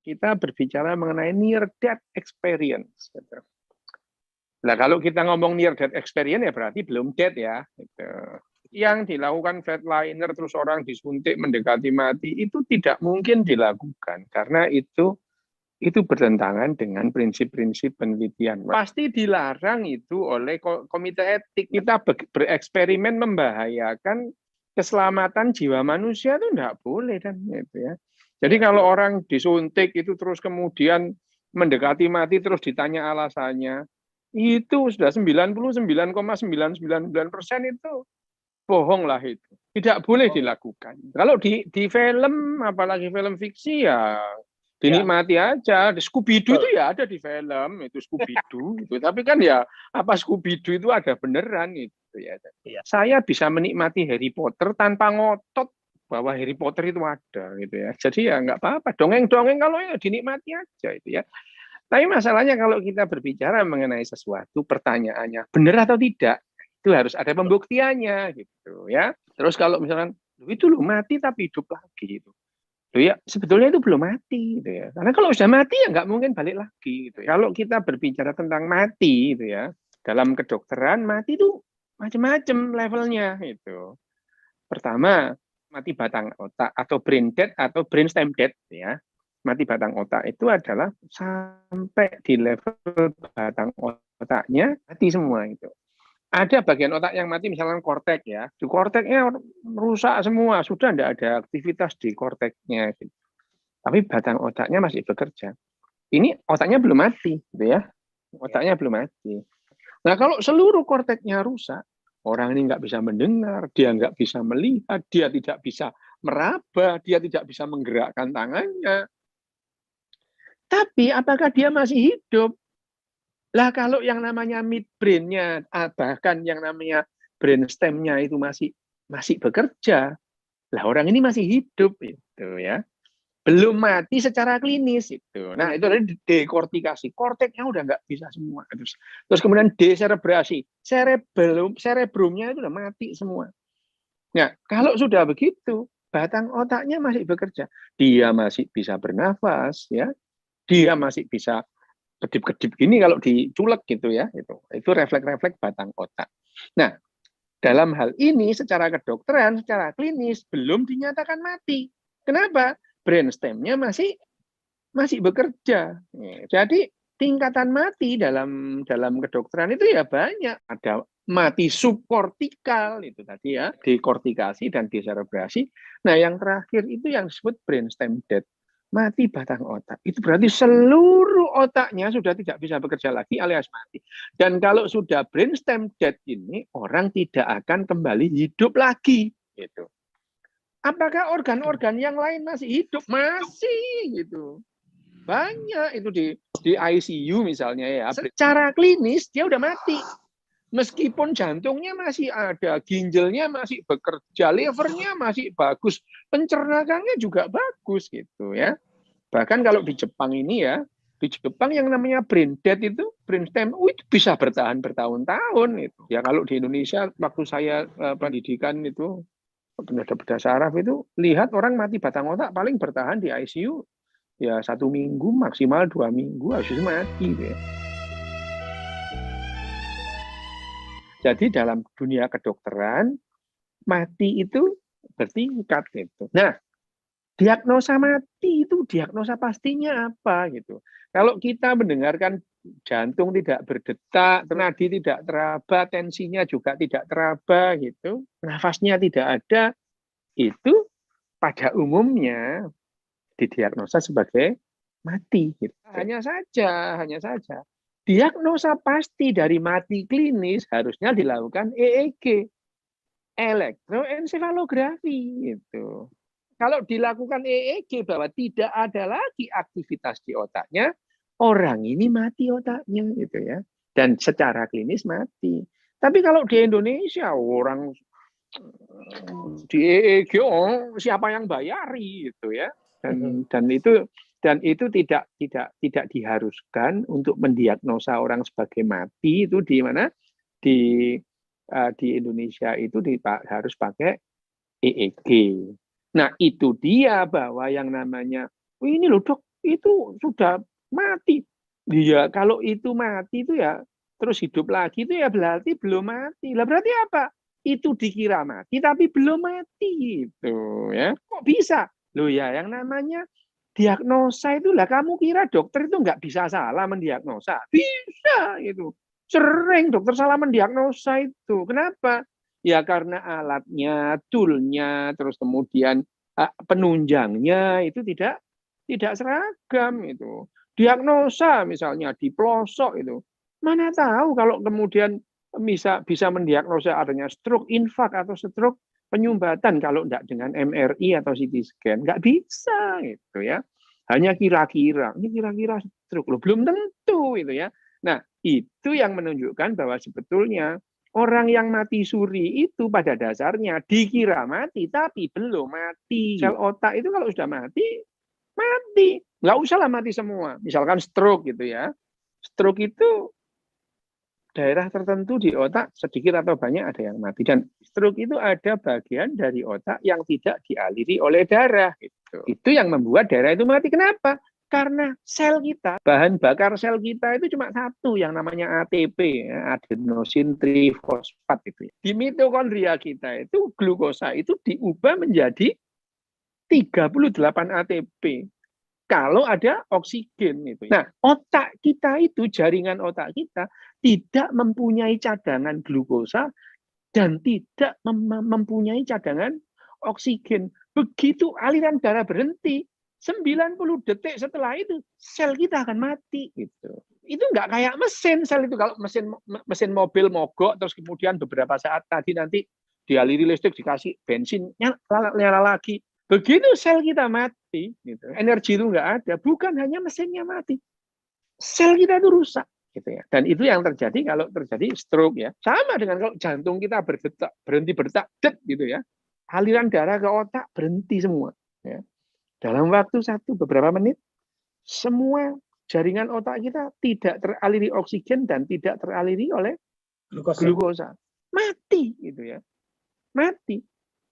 kita berbicara mengenai near death experience. Gitu. Nah, kalau kita ngomong near death experience ya berarti belum dead ya. Gitu. Yang dilakukan flatliner terus orang disuntik mendekati mati itu tidak mungkin dilakukan karena itu bertentangan dengan prinsip-prinsip penelitian. Pasti dilarang itu oleh komite etik. Kita bereksperimen membahayakan keselamatan jiwa manusia itu tidak boleh kan gitu ya. Jadi kalau orang disuntik itu terus kemudian mendekati mati terus ditanya alasannya, itu sudah 99,999% itu bohong lah itu. Tidak boleh dilakukan. Kalau di film, apalagi film fiksi ya dinikmati aja. Di Scooby-Doo itu ya ada di film, itu Scooby-Doo itu. Tapi kan ya apa Scooby-Doo itu ada beneran gitu ya. Saya bisa menikmati Harry Potter tanpa ngotot bahwa Harry Potter itu ada gitu ya. Jadi ya nggak apa-apa. Dongeng-dongeng kalau ya dinikmati aja itu ya. Tapi masalahnya kalau kita berbicara mengenai sesuatu, pertanyaannya benar atau tidak, itu harus ada pembuktiannya gitu ya. Terus kalau misalkan itu loh mati tapi hidup lagi gitu. Loh ya sebetulnya itu belum mati gitu ya. Karena kalau sudah mati ya nggak mungkin balik lagi gitu. Kalau kita berbicara tentang mati gitu ya, dalam kedokteran mati itu macam-macam levelnya gitu. Pertama, mati batang otak atau brain dead atau brainstem dead ya. Mati batang otak itu adalah sampai di level batang otaknya mati semua itu. Ada bagian otak yang mati, misalnya kortek ya. Di korteknya rusak semua, sudah tidak ada aktivitas di korteknya. Gitu. Tapi batang otaknya masih bekerja. Ini otaknya belum mati, gitu ya. Otaknya belum mati. Nah kalau seluruh korteknya rusak, orang ini nggak bisa mendengar, dia nggak bisa melihat, dia tidak bisa meraba, dia tidak bisa menggerakkan tangannya. Tapi apakah dia masih hidup? Lah kalau yang namanya midbrain-nya, bahkan yang namanya brainstem-nya itu masih bekerja, lah orang ini masih hidup itu ya. Belum mati secara klinis itu. Nah, itu tadi dekortikasi, korteknya udah nggak bisa semua. Terus kemudian deserebrasi, cerebrumnya itu udah mati semua. Nah, kalau sudah begitu, batang otaknya masih bekerja. Dia masih bisa bernafas ya. Dia masih bisa kedip-kedip gini kalau diculek gitu ya, itu refleks-refleks batang otak. Nah, dalam hal ini secara kedokteran, secara klinis belum dinyatakan mati. Kenapa? Brainstem-nya masih bekerja. Jadi tingkatan mati dalam kedokteran itu ya banyak. Ada mati subkortikal itu tadi ya, dekortikasi dan deserebrasi. Nah, yang terakhir itu yang disebut brainstem dead. Mati batang otak. Itu berarti seluruh otaknya sudah tidak bisa bekerja lagi alias mati. Dan kalau sudah brainstem dead ini, orang tidak akan kembali hidup lagi. Gitu. Apakah organ-organ yang lain masih hidup? Masih gitu. Banyak itu di ICU misalnya ya. Secara klinis dia udah mati. Meskipun jantungnya masih ada, ginjalnya masih bekerja, livernya masih bagus, pencernaannya juga bagus gitu ya. Bahkan kalau di Jepang ini ya, di Jepang yang namanya brain dead itu, brainstem itu bisa bertahan bertahun-tahun itu. Ya kalau di Indonesia waktu saya pendidikan itu bedah saraf itu lihat orang mati batang otak paling bertahan di ICU ya 1 minggu maksimal 2 minggu habis itu mati ya. Jadi dalam dunia kedokteran, mati itu bertingkat gitu. Nah, diagnosa mati itu diagnosa pastinya apa gitu. Kalau kita mendengarkan jantung tidak berdetak, nadi tidak teraba, tensinya juga tidak teraba gitu, nafasnya tidak ada, itu pada umumnya didiagnosa sebagai mati gitu. Hanya saja diagnosa pasti dari mati klinis harusnya dilakukan EEG, elektroensefalografi itu. Kalau dilakukan EEG bahwa tidak ada lagi aktivitas di otaknya, orang ini mati otaknya gitu ya. Dan secara klinis mati. Tapi kalau di Indonesia orang di EEG siapa yang bayari gitu ya. Dan itu tidak diharuskan untuk mendiagnosa orang sebagai mati itu di mana di Indonesia itu harus pakai EEG. Nah itu dia bahwa yang namanya ini loh dok itu sudah mati. Dia kalau itu mati itu ya terus hidup lagi itu ya berarti belum mati. Lah berarti apa? Itu dikira mati tapi belum mati gitu ya. Kok bisa? Loh ya yang namanya diagnosa itu lah kamu kira dokter itu nggak bisa salah mendiagnosa? Bisa itu. Sering dokter salah mendiagnosa itu. Kenapa? Ya karena alatnya, toolnya, terus kemudian penunjangnya itu tidak seragam itu. Diagnosa misalnya di pelosok itu, mana tahu kalau kemudian bisa mendiagnosa adanya stroke, infak atau stroke penyumbatan kalau tidak dengan MRI atau CT scan, nggak bisa gitu ya. Hanya kira-kira, ini kira-kira stroke loh, belum tentu itu ya. Nah, itu yang menunjukkan bahwa sebetulnya orang yang mati suri itu pada dasarnya dikira mati, tapi belum mati. Sel otak itu kalau sudah mati, mati. Nggak usah lah mati semua. Misalkan stroke gitu ya. Stroke itu daerah tertentu di otak sedikit atau banyak ada yang mati. Dan stroke itu ada bagian dari otak yang tidak dialiri oleh darah. Itu yang membuat darah itu mati. Kenapa? Karena sel kita, bahan bakar sel kita itu cuma satu yang namanya ATP, ya, adenosin trifosfat itu. Di mitokondria kita itu glukosa itu diubah menjadi 38 ATP kalau ada oksigen itu. Nah, otak kita itu, jaringan otak kita tidak mempunyai cadangan glukosa dan tidak mempunyai cadangan oksigen. Begitu aliran darah berhenti, 90 detik setelah itu sel kita akan mati gitu. Itu nggak kayak mesin sel itu. Kalau mesin mobil mogok terus kemudian beberapa saat tadi nanti dialiri listrik dikasih bensin nyala lagi. Begitu sel kita mati, gitu, energi itu nggak ada. Bukan hanya mesinnya mati, sel kita itu rusak, gitu ya. Dan itu yang terjadi kalau terjadi stroke ya. Sama dengan kalau jantung kita berhenti berdetak, gitu ya. Aliran darah ke otak berhenti semua. Ya. Dalam waktu beberapa menit, semua jaringan otak kita tidak teraliri oksigen dan tidak teraliri oleh glukosa. Mati, gitu ya. Mati.